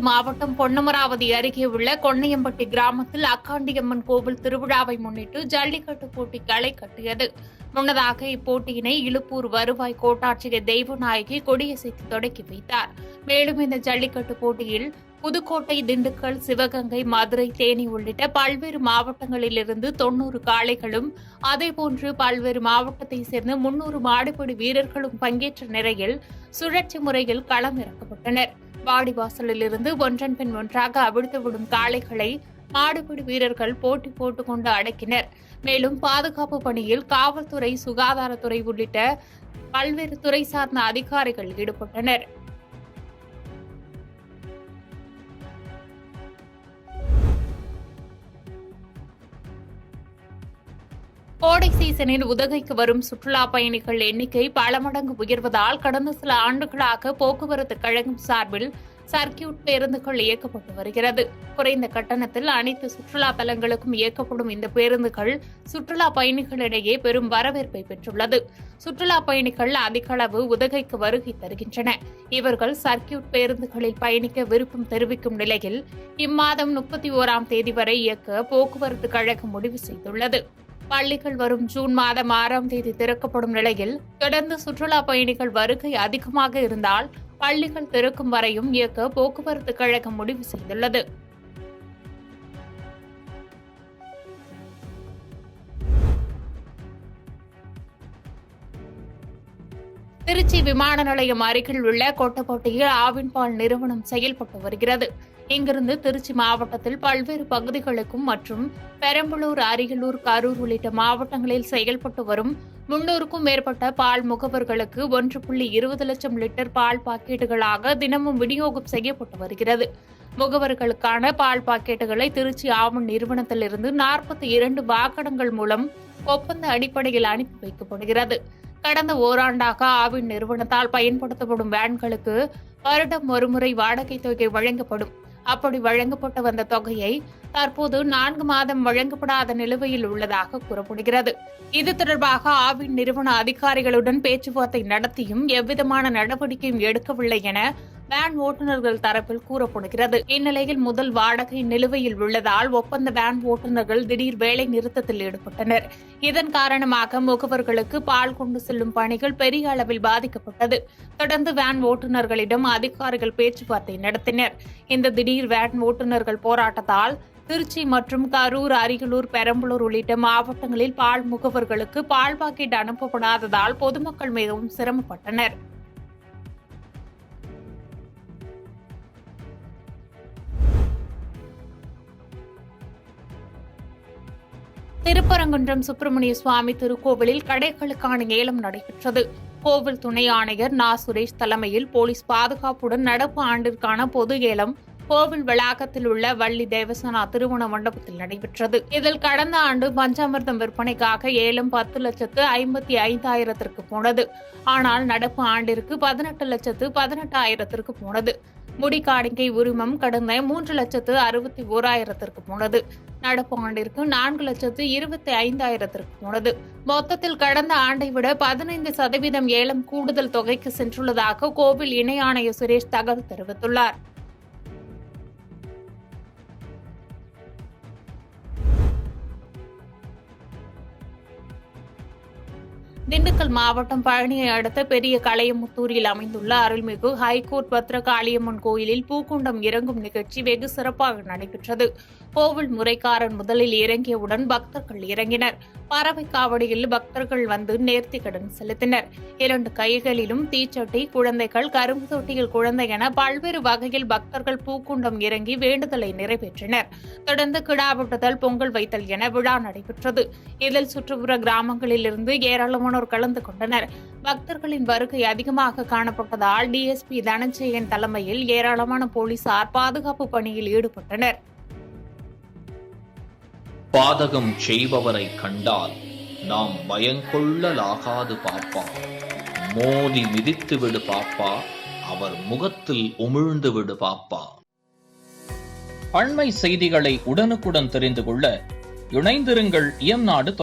மாவட்டம் பொன்னமராவதி அருகே உள்ள கொன்னையம்பட்டி கிராமத்தில் அக்காண்டியம்மன் கோவில் திருவிழாவை முன்னிட்டு ஜல்லிக்கட்டு போட்டி களை கட்டியது. முன்னதாக இப்போட்டியினை இலுப்பூர் வருவாய் கோட்டாட்சியர் தெய்வநாயகி கொடியசைத்து தொடக்கி வைத்தார். மேலும் இந்த ஜல்லிக்கட்டு போட்டியில் புதுக்கோட்டை, திண்டுக்கல், சிவகங்கை, மதுரை, தேனி உள்ளிட்ட பல்வேறு மாவட்டங்களிலிருந்து 90 காளைகளும், அதேபோன்று பல்வேறு மாவட்டத்தைச் சேர்ந்த 300 மாடுபிடி வீரர்களும் பங்கேற்ற நிலையில் சுழற்சி முறையில் களமிறக்கப்பட்டனர். வாடிவாசலிலிருந்து ஒன்றன் பின் ஒன்றாக அவிழ்த்துவிடும் காளைகளை மாடுபிடி வீரர்கள் போட்டி போட்டுக்கொண்டு அடக்கினர். மேலும் பாதுகாப்பு பணியில் காவல்துறை, சுகாதாரத்துறை உள்ளிட்ட பல்வேறு துறை சார்ந்த அதிகாரிகள் ஈடுபட்டனர். கோடை சீசனில் உதகைக்கு வரும் சுற்றுலா பயணிகள் எண்ணிக்கை பல மடங்கு உயர்வதால் கடந்த சில ஆண்டுகளாக போக்குவரத்து கழகம் சார்பில் சர்க்கியூட் பேருந்துகள் இயக்கப்பட்டு வருகிறது. குறைந்த கட்டணத்தில் அனைத்து சுற்றுலா தலங்களுக்கும் இயக்கப்படும் இந்த பேருந்துகள் சுற்றுலா பயணிகளிடையே பெரும் வரவேற்பை பெற்றுள்ளது. சுற்றுலா பயணிகள் அதிக அளவு உதகைக்கு வருகை தருகின்றன. இவர்கள் சர்க்கியூட் பேருந்துகளில் பயணிக்க விருப்பம் தெரிவிக்கும் நிலையில் இம்மாதம் 31ஆம் தேதி வரை இயக்க போக்குவரத்து கழகம் முடிவு செய்துள்ளது. பள்ளிகள் வரும் ஜூன் மாதம் 6ஆம் தேதி திறக்கப்படும் நிலையில் தொடர்ந்து சுற்றுலா பயணிகள் வருகை அதிகமாக இருந்தால் பள்ளிகள் திறக்கும் வரையும் இயக்க போக்குவரத்து கழகம் முடிவு செய்துள்ளது. திருச்சி விமான நிலையம் அருகில் உள்ள கொட்டப்பட்டியில் ஆவின் பால் நிறுவனம் செயல்பட்டு வருகிறது. இங்கிருந்து திருச்சி மாவட்டத்தில் பல்வேறு பகுதிகளுக்கும் மற்றும் பெரம்பலூர், அரியலூர், கரூர் உள்ளிட்ட மாவட்டங்களில் செயல்பட்டு வரும் 300க்கும் மேற்பட்ட பால் முகவர்களுக்கு 1.20 லட்சம் லிட்டர் பால் பாக்கெட்டுகளாக தினமும் விநியோகம் செய்யப்பட்டு வருகிறது. முகவர்களுக்கான பால் பாக்கெட்டுகளை திருச்சி ஆவின் நிறுவனத்திலிருந்து 42 வாகனங்கள் மூலம் ஒப்பந்த அடிப்படையில் அனுப்பி வைக்கப்படுகிறது. கடந்த ஓராண்டாக ஆவின் நிறுவனத்தால் பயன்படுத்தப்படும் வேன்களுக்கு வருடம் ஒருமுறை வாடகை தொகை வழங்கப்படும். அப்படி வழங்கப்பட்டு வந்த தொகையை தற்போது 4 மாதம் வழங்கப்படாத நிலுவையில் உள்ளதாக கூறப்படுகிறது. இது தொடர்பாக ஆவின் நிறுவன அதிகாரிகளுடன் பேச்சுவார்த்தை நடத்தியும் எவ்விதமான நடவடிக்கையும் எடுக்கவில்லை என வேன் ஓட்டுநர்கள் தரப்பில் கூறப்படுகிறது. இந்நிலையில் முதல் வாடகை நிலுவையில் உள்ளதால் ஒப்பந்த வேன் ஓட்டுநர்கள் திடீர் வேலை நிறுத்தத்தில் ஈடுபட்டனர். இதன் காரணமாக முகவர்களுக்கு பால் கொண்டு செல்லும் பணிகள் பெரிய அளவில் பாதிக்கப்பட்டது. தொடர்ந்து வேன் ஓட்டுநர்களிடம் அதிகாரிகள் பேச்சுவார்த்தை நடத்தினர். இந்த திடீர் வேன் ஓட்டுநர்கள் போராட்டத்தால் திருச்சி மற்றும் கரூர், அரியலூர், பெரம்பலூர் உள்ளிட்ட மாவட்டங்களில் பால் முகவர்களுக்கு பால் பாக்கெட் அனுப்பப்படாததால் பொதுமக்கள் மிகவும் சிரமப்பட்டனர். திருப்பரங்குன்றம் சுப்பிரமணிய சுவாமி திருக்கோவிலில் கடைகளுக்கான ஏலம் நடைபெற்றது. கோவில் துணை ஆணையர் நா. சுரேஷ் தலைமையில் போலீஸ் பாதுகாப்புடன் நடப்பு ஆண்டிற்கான பொது ஏலம் கோவில் வளாகத்தில் உள்ள வள்ளி தேவசனா திருமண மண்டபத்தில் நடைபெற்றது. இதில் கடந்த ஆண்டு பஞ்சாமிர்தம் விற்பனைக்காக ஏலம் 10,55,000 போனது. ஆனால் நடப்பு ஆண்டிற்கு 18,18,000 போனது. முடிக்காணிக்கை உரிமம் கடந்த 3,61,000 போனது. நடப்பு ஆண்டிற்கு 4,25,000 போனது. மொத்தத்தில் கடந்த ஆண்டை விட 15% ஏலம் கூடுதல் தொகைக்கு சென்றுள்ளதாக கோவில் இணை ஆணையர் சுரேஷ் தகவல் தெரிவித்துள்ளார். திண்டுக்கல் மாவட்டம் பழனியை அடுத்த பெரிய கலையமுத்தூரில் அமைந்துள்ள அருள்மிகு ஹைகோர்ட் பத்ரகாளியம்மன் கோயிலில் பூக்குண்டம் இறங்கும் நிகழ்ச்சி வெகு சிறப்பாக நடைபெற்றது. கோவில் முறைக்காரன் முதலில் இறங்கியவுடன் பக்தர்கள் இறங்கினர். பறவை காவடியில் பக்தர்கள் வந்து நேர்த்திக்கடன் செலுத்தினர். 2 கைகளிலும் தீச்சட்டி, குழந்தைகள், கரும்பு தொட்டியில் குழந்தை என பல்வேறு வகையில் பக்தர்கள் பூக்குண்டம் இறங்கி வேண்டுதலை நிறைவேற்றினர். தொடர்ந்து கிடா வெட்டுதல், பொங்கல் வைத்தல் என விழா நடைபெற்றது. இதில் சுற்றுப்புற கிராமங்களிலிருந்து ஏராளமானோர் கலந்து கொண்டனர். பக்தர்களின் வருகை அதிகமாக காணப்பட்டதால் டிஎஸ்பி தனஞ்சயன் தலைமையில் ஏராளமான போலீசார் பாதுகாப்பு பணியில் ஈடுபட்டனர். பாதகம் செய்பவரை கண்டால் நாம் பயங்கொள்ளலாகாது பாப்பா. மோதி மிதித்து விடு பாப்பா, அவர் முகத்தில் உமிழ்ந்து விடு பாப்பா. அண்மை செய்திகளை உடனுக்குடன் தெரிந்து கொள்ள இணைந்திருங்கள் இயம்நாடு.